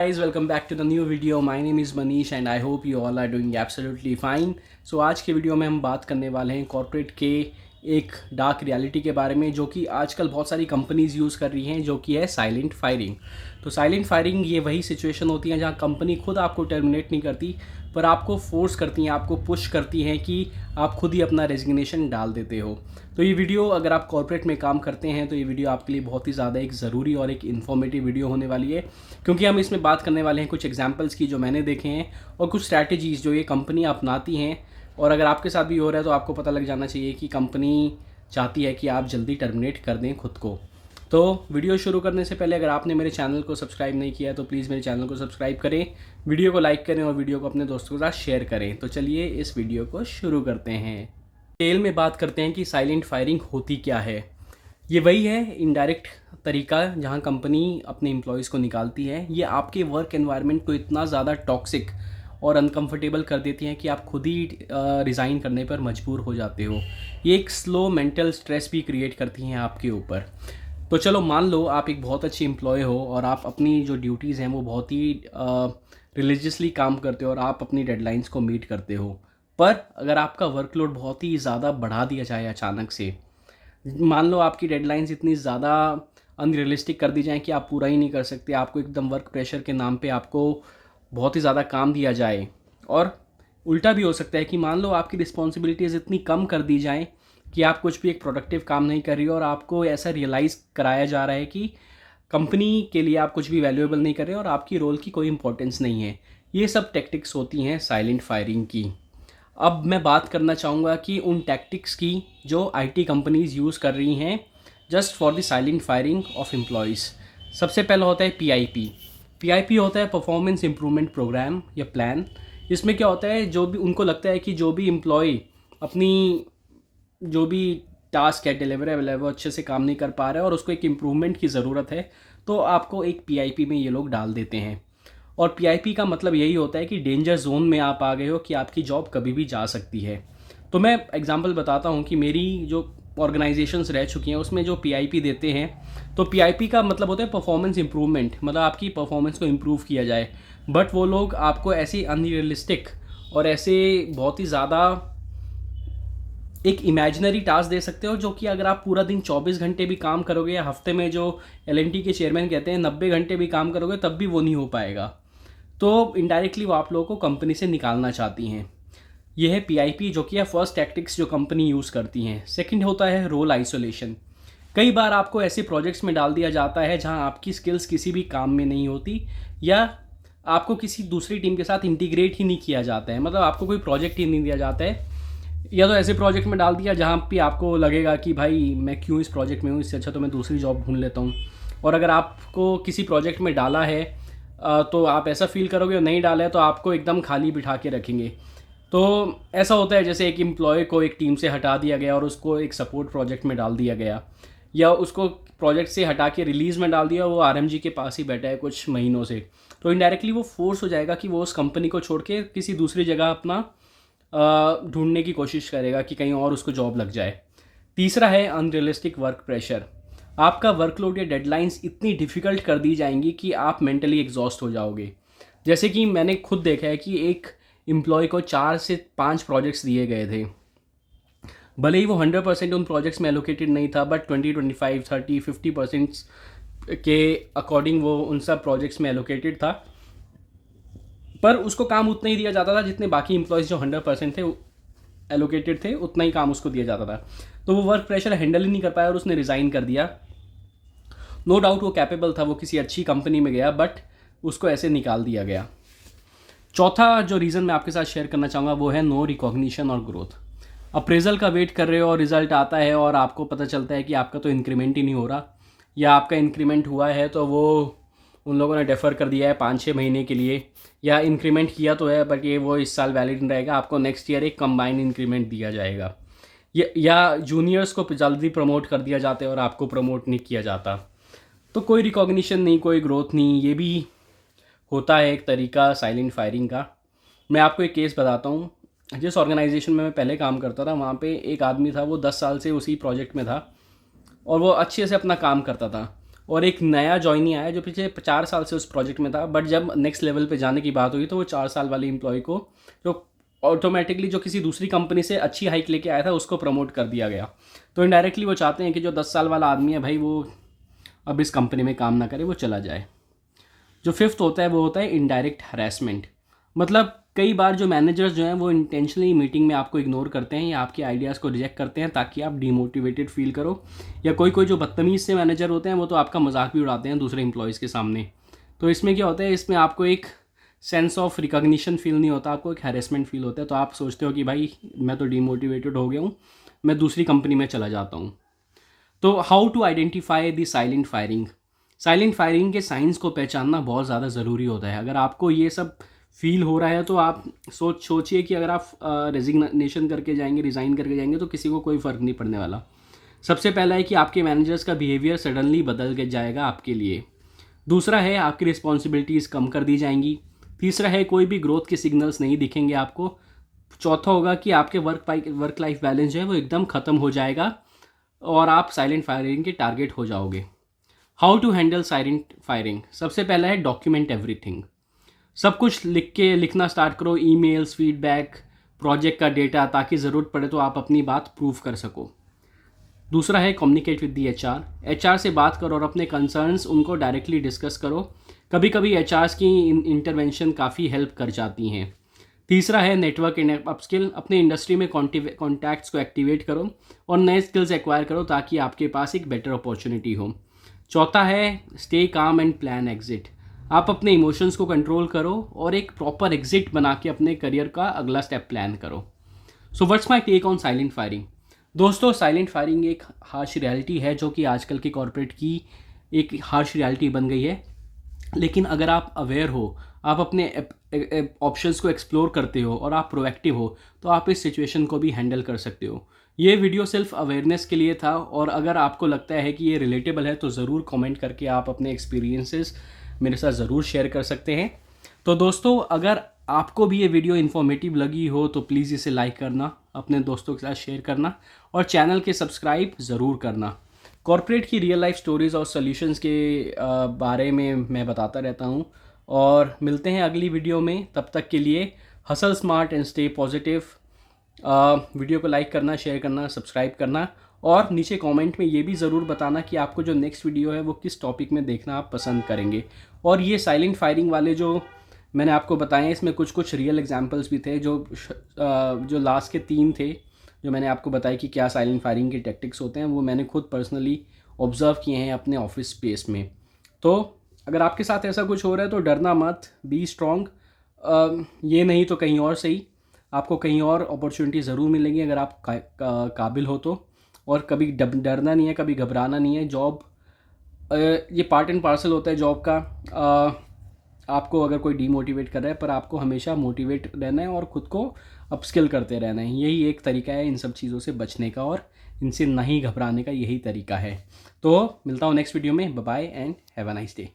Guys, welcome back to the new video. My name is Manish and I hope you all are doing absolutely fine. So आज के video में हम बात करने वाले हैं कॉर्पोरेट के एक डार्क रियलिटी के बारे में जो कि आजकल बहुत सारी कंपनीज़ यूज़ कर रही हैं, जो कि है साइलेंट फायरिंग। तो साइलेंट फायरिंग ये वही सिचुएशन होती है जहाँ कंपनी खुद आपको टर्मिनेट नहीं करती पर आपको फोर्स करती हैं, आपको पुश करती हैं कि आप खुद ही अपना रेजिग्नेशन डाल देते हो। तो ये वीडियो अगर आप कॉर्पोरेट में काम करते हैं तो ये वीडियो आपके लिए बहुत ही ज़्यादा एक ज़रूरी और एक इन्फॉर्मेटिव वीडियो होने वाली है, क्योंकि हम इसमें बात करने वाले हैं कुछ एग्जांपल्स की जो मैंने देखे हैं और कुछ स्ट्रैटेजीज़ जो ये कंपनी अपनाती हैं। और अगर आपके साथ भी हो रहा है तो आपको पता लग जाना चाहिए कि कंपनी चाहती है कि आप जल्दी टर्मिनेट कर दें खुद को। तो वीडियो शुरू करने से पहले अगर आपने मेरे चैनल को सब्सक्राइब नहीं किया तो प्लीज़ मेरे चैनल को सब्सक्राइब करें, वीडियो को लाइक करें और वीडियो को अपने दोस्तों के साथ शेयर करें। तो चलिए इस वीडियो को शुरू करते हैं। डिटेल में बात करते हैं कि साइलेंट फायरिंग होती क्या है। ये वही है इनडायरेक्ट तरीका जहां कंपनी अपने एम्प्लॉयज़ को निकालती है। ये आपके वर्क एनवायरनमेंट को इतना ज़्यादा टॉक्सिक और अनकंफर्टेबल कर देती हैं कि आप खुद ही रिज़ाइन करने पर मजबूर हो जाते हो। ये एक स्लो मेंटल स्ट्रेस भी क्रिएट करती हैं आपके ऊपर। तो चलो मान लो आप एक बहुत अच्छे एम्प्लॉय हो और आप अपनी जो ड्यूटीज़ हैं वो बहुत ही रिलीजियसली काम करते हो और आप अपनी डेडलाइंस को मीट करते हो। पर अगर आपका वर्कलोड बहुत ही ज़्यादा बढ़ा दिया जाए अचानक से, मान लो आपकी डेडलाइंस इतनी ज़्यादा अनरियलिस्टिक कर दी जाए कि आप पूरा ही नहीं कर सकते, आपको एकदम वर्क प्रेशर के नाम पे आपको बहुत ही ज़्यादा काम दिया जाए। और उल्टा भी हो सकता है कि मान लो आपकी रिस्पॉन्सिबिलिटीज़ इतनी कम कर दी जाएँ कि आप कुछ भी एक प्रोडक्टिव काम नहीं कर रही हो और आपको ऐसा रियलाइज़ कराया जा रहा है कि कंपनी के लिए आप कुछ भी वैल्यूएबल नहीं कर रहे और आपकी रोल की कोई इंपॉर्टेंस नहीं है। ये सब टैक्टिक्स होती हैं साइलेंट फायरिंग की। अब मैं बात करना चाहूँगा कि उन टैक्टिक्स की जो आईटी कंपनीज़ यूज़ कर रही हैं just for the silent firing of employees. सबसे पहला होता है पीआईपी। पीआईपी होता है परफॉर्मेंस इम्प्रूवमेंट प्रोग्राम या प्लान। इसमें क्या होता है, जो भी उनको लगता है कि जो भी एम्प्लॉय अपनी जो भी टास्क है डिलीवरेबल है वो अच्छे से काम नहीं कर पा रहा है और उसको एक इम्प्रूवमेंट की ज़रूरत है, तो आपको एक पीआईपी में ये लोग डाल देते हैं। और पीआईपी का मतलब यही होता है कि डेंजर जोन में आप आ गए हो, कि आपकी जॉब कभी भी जा सकती है। तो मैं एग्जांपल बताता हूँ कि मेरी जो ऑर्गेनाइजेशंस रह चुकी हैं उसमें जो पीआईपी देते हैं, तो पीआईपी का मतलब होता है परफॉर्मेंस इंप्रूवमेंट, मतलब आपकी परफॉर्मेंस को इम्प्रूव किया जाए। बट वो लोग आपको ऐसी अनरियलिस्टिक और ऐसे बहुत ही ज़्यादा एक इमेजिनरी टास्क दे सकते हो जो कि अगर आप पूरा दिन 24 घंटे भी काम करोगे या हफ्ते में जो एलएनटी के चेयरमैन कहते हैं 90 घंटे भी काम करोगे तब भी वो नहीं हो पाएगा। तो इनडायरेक्टली वो आप लोगों को कंपनी से निकालना चाहती हैं। यह है पीआईपी, जो कि है फर्स्ट टैक्टिक्स जो कंपनी यूज़ करती हैं। सेकंड होता है रोल आइसोलेशन। कई बार आपको ऐसे प्रोजेक्ट्स में डाल दिया जाता है जहां आपकी स्किल्स किसी भी काम में नहीं होती या आपको किसी दूसरी टीम के साथ इंटीग्रेट ही नहीं किया जाता है, मतलब आपको कोई प्रोजेक्ट ही नहीं दिया जाता है। या तो ऐसे प्रोजेक्ट में डाल दिया जहाँ पे आपको लगेगा कि भाई मैं क्यों इस प्रोजेक्ट में हूँ, इससे अच्छा तो मैं दूसरी जॉब ढूंढ लेता हूँ। और अगर आपको किसी प्रोजेक्ट में डाला है तो आप ऐसा फील करोगे, और नहीं डाला है तो आपको एकदम खाली बिठा के रखेंगे। तो ऐसा होता है जैसे एक एम्प्लॉय को एक टीम से हटा दिया गया और उसको एक सपोर्ट प्रोजेक्ट में डाल दिया गया, या उसको प्रोजेक्ट से हटा के रिलीज़ में डाल दिया, वो आरएमजी के पास ही बैठा है कुछ महीनों से। तो इनडायरेक्टली वो फोर्स हो जाएगा कि वो उस कंपनी को छोड़ के किसी दूसरी जगह अपना ढूंढने की कोशिश करेगा कि कहीं और उसको जॉब लग जाए। तीसरा है अनरियलिस्टिक वर्क प्रेशर। आपका वर्कलोड या डेडलाइंस इतनी डिफ़िकल्ट कर दी जाएंगी कि आप मेंटली एग्जॉस्ट हो जाओगे। जैसे कि मैंने खुद देखा है कि एक एम्प्लॉय को 4 से 5 प्रोजेक्ट्स दिए गए थे। भले ही वो 100% उन प्रोजेक्ट्स में एलोकेटेड नहीं था, बट 20, 25, 30, 50% के अकॉर्डिंग वो उन सब प्रोजेक्ट्स में एलोकेटेड था। पर उसको काम उतना ही दिया जाता था जितने बाकी एम्प्लॉयज़ जो 100% थे एलोकेटेड थे, उतना ही काम उसको दिया जाता था। तो वो वर्क प्रेशर हैंडल ही नहीं कर पाया और उसने रिज़ाइन कर दिया। नो डाउट वो कैपेबल था, वो किसी अच्छी कंपनी में गया, बट उसको ऐसे निकाल दिया गया। चौथा जो रीज़न मैं आपके साथ शेयर करना चाहूँगा वो है नो रिकॉग्निशन और ग्रोथ। अप्रेजल का वेट कर रहे हो और रिजल्ट आता है और आपको पता चलता है कि आपका तो इंक्रीमेंट ही नहीं हो रहा, या आपका इंक्रीमेंट हुआ है तो वो उन लोगों ने डेफ़र कर दिया है 5-6 महीने के लिए, या इंक्रीमेंट किया तो है बट ये वो इस साल वैलिड नहीं रहेगा, आपको नेक्स्ट ईयर एक कंबाइंड इंक्रीमेंट दिया जाएगा। या जूनियर्स को जल्दी प्रमोट कर दिया जाता है और आपको प्रमोट नहीं किया जाता। तो कोई रिकॉग्निशन नहीं, कोई ग्रोथ नहीं, ये भी होता है एक तरीका साइलेंट फायरिंग का। मैं आपको एक केस बताता हूँ। जिस ऑर्गेनाइजेशन में मैं पहले काम करता था वहाँ पे एक आदमी था, वो 10 साल से उसी प्रोजेक्ट में था और वो अच्छे से अपना काम करता था। और एक नया जॉइनी आया जो पिछले 4 साल से उस प्रोजेक्ट में था, बट जब नेक्स्ट लेवल पे जाने की बात हुई तो वो 4 साल वाले एम्प्लॉय को जो ऑटोमेटिकली जो किसी दूसरी कंपनी से अच्छी हाइक लेके आया था उसको प्रमोट कर दिया गया। तो इनडायरेक्टली वो चाहते हैं कि जो 10 साल वाला आदमी है भाई वो अब इस कंपनी में काम ना करे, वो चला जाए। जो फिफ्थ होता है वो होता है इनडायरेक्ट हरेसमेंट। मतलब कई बार जो मैनेजर्स जो हैं वो इंटेंशनली मीटिंग में आपको इग्नोर करते हैं या आपके आइडियाज़ को रिजेक्ट करते हैं ताकि आप डिमोटिवेटेड फील करो। या कोई कोई जो बदतमीज़ से मैनेजर होते हैं वो तो आपका मजाक भी उड़ाते हैं दूसरे एम्प्लॉयज़ के सामने। तो इसमें क्या होता है, इसमें आपको एक सेंस ऑफ रिकॉग्निशन फील नहीं होता, आपको एक हैरेसमेंट फील होता है। तो आप सोचते हो कि भाई मैं तो डिमोटिवेटेड हो गया हूँ, मैं दूसरी कंपनी में चला जाता हूँ। तो how to identify the silent firing. Silent firing के साइंस को पहचानना बहुत ज़्यादा ज़रूरी होता है। अगर आपको ये सब फील हो रहा है तो आप सोचिए कि अगर आप रेजिग्नेशन करके जाएंगे, रिज़ाइन करके जाएंगे तो किसी को कोई फ़र्क नहीं पड़ने वाला। सबसे पहला है कि आपके मैनेजर्स का बिहेवियर सडनली बदल के जाएगा आपके लिए। दूसरा है आपकी रिस्पॉन्सिबिलिटीज़ कम कर दी जाएंगी। तीसरा है कोई भी ग्रोथ के सिग्नल्स नहीं दिखेंगे आपको। चौथा होगा कि आपके वर्क लाइफ बैलेंस जो है वो एकदम ख़त्म हो जाएगा और आप साइलेंट फायरिंग के टारगेट हो जाओगे। How to handle silent firing. सबसे पहला है डॉक्यूमेंट एवरीथिंग। सब कुछ लिखना स्टार्ट करो, ईमेल्स, फीडबैक, प्रोजेक्ट का डेटा, ताकि ज़रूरत पड़े तो आप अपनी बात प्रूव कर सको। दूसरा है कम्युनिकेट विद दी एचआर से बात करो और अपने कंसर्न्स उनको डायरेक्टली डिस्कस करो। कभी कभी एचआर्स की इंटरवेंशन काफ़ी हेल्प कर जाती हैं। तीसरा है नेटवर्क इन अपस्किल। अपने इंडस्ट्री में कॉन्टैक्ट्स को एक्टिवेट करो और नए स्किल्स एक्वायर करो ताकि आपके पास एक बेटर अपॉर्चुनिटी हो। चौथा है stay calm and plan exit. आप अपने इमोशंस को कंट्रोल करो और एक प्रॉपर एग्जिट बना के अपने करियर का अगला स्टेप प्लान करो। So what's my take on silent firing. दोस्तों, साइलेंट फायरिंग एक हार्श रियलिटी है जो कि आजकल के कॉर्पोरेट की एक हार्श रियलिटी बन गई है। लेकिन अगर आप अवेयर हो, आप अपने ऑप्शंस को एक्सप्लोर करते हो और आप प्रोएक्टिव हो तो आप इस सिचुएशन को भी हैंडल कर सकते हो। ये वीडियो सिर्फ अवेयरनेस के लिए था और अगर आपको लगता है कि ये रिलेटेबल है तो ज़रूर कमेंट करके आप अपने एक्सपीरियंसेस मेरे साथ ज़रूर शेयर कर सकते हैं। तो दोस्तों, अगर आपको भी ये वीडियो इन्फॉर्मेटिव लगी हो तो प्लीज़ इसे लाइक करना, अपने दोस्तों के साथ शेयर करना और चैनल के सब्सक्राइब ज़रूर करना। कॉर्पोरेट की रियल लाइफ स्टोरीज़ और सॉल्यूशंस के बारे में मैं बताता रहता हूँ और मिलते हैं अगली वीडियो में। तब तक के लिए hustle smart and stay positive. Video को लाइक करना, शेयर करना, सब्सक्राइब करना और नीचे कमेंट में ये भी ज़रूर बताना कि आपको जो नेक्स्ट वीडियो है वो किस टॉपिक में देखना आप पसंद करेंगे। और ये साइलेंट फायरिंग वाले जो मैंने आपको बताए हैं इसमें कुछ कुछ रियल एग्जांपल्स भी थे। जो लास्ट के 3 थे जो मैंने आपको बताया कि क्या साइलेंट फायरिंग के टैक्टिक्स होते हैं, वो मैंने खुद पर्सनली ऑब्ज़र्व किए हैं अपने ऑफिस स्पेस में। तो अगर आपके साथ ऐसा कुछ हो रहा है तो डरना मत, बी स्ट्रॉन्ग। ये नहीं तो कहीं और सही, आपको कहीं और अपॉर्चुनिटी ज़रूर मिलेगी अगर आप काबिल हो तो। और कभी डरना नहीं है, कभी घबराना नहीं है। जॉब ये पार्ट एंड पार्सल होता है जॉब का। आपको अगर कोई डीमोटिवेट कर रहा है पर आपको हमेशा मोटिवेट रहना है और ख़ुद को अपस्किल करते रहना है। यही एक तरीका है इन सब चीज़ों से बचने का और इनसे नहीं घबराने का, यही तरीका है। तो मिलता हूँ नेक्स्ट वीडियो में। Bye bye and have a nice day.